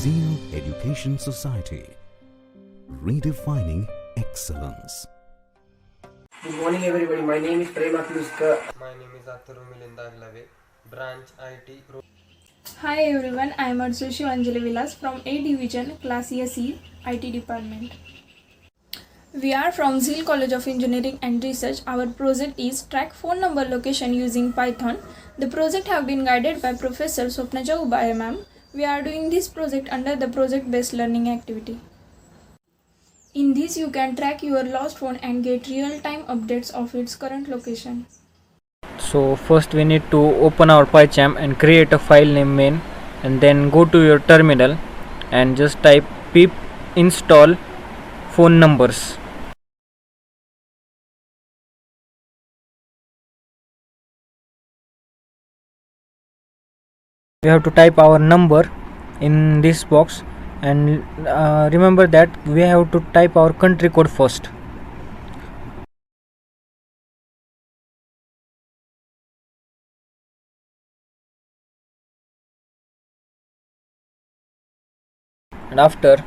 Zeal Education Society, redefining excellence. Good morning everybody, my name is Prema Kluska. My name is Atharu Milindaglave, branch IT. Hi everyone, I am Arsushi Anjali Vilas from A Division, Class SE, IT Department. We are from Zeal College of Engineering and Research. Our project is track phone number location using Python. The project have been guided by Professor Swapnaja Ubaya ma'am. We are doing this project under the project-based learning activity. In this, you can track your lost phone and get real-time updates of its current location. So first we need to open our PyCharm and create a file name main, and then go to your terminal and just type pip install phone numbers. We have to type our number in this box, and remember that we have to type our country code first. And after,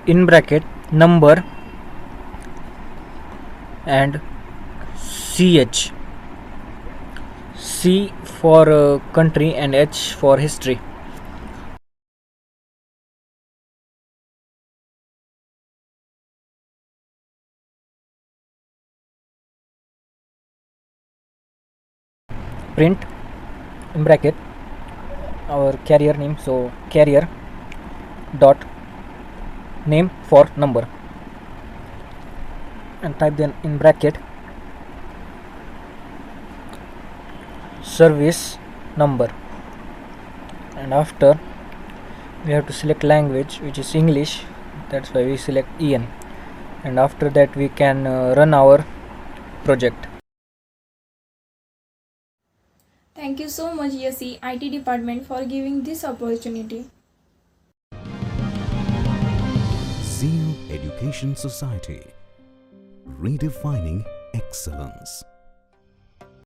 in bracket, number and ch, C for country and H for history. Print in bracket our carrier name, so carrier dot name for number, and type then in bracket service number, and after we have to select language, which is English, that's why we select EN, and after that we can run our project. Thank you so much SE IT Department for giving this opportunity. Zeal Education Society, redefining excellence.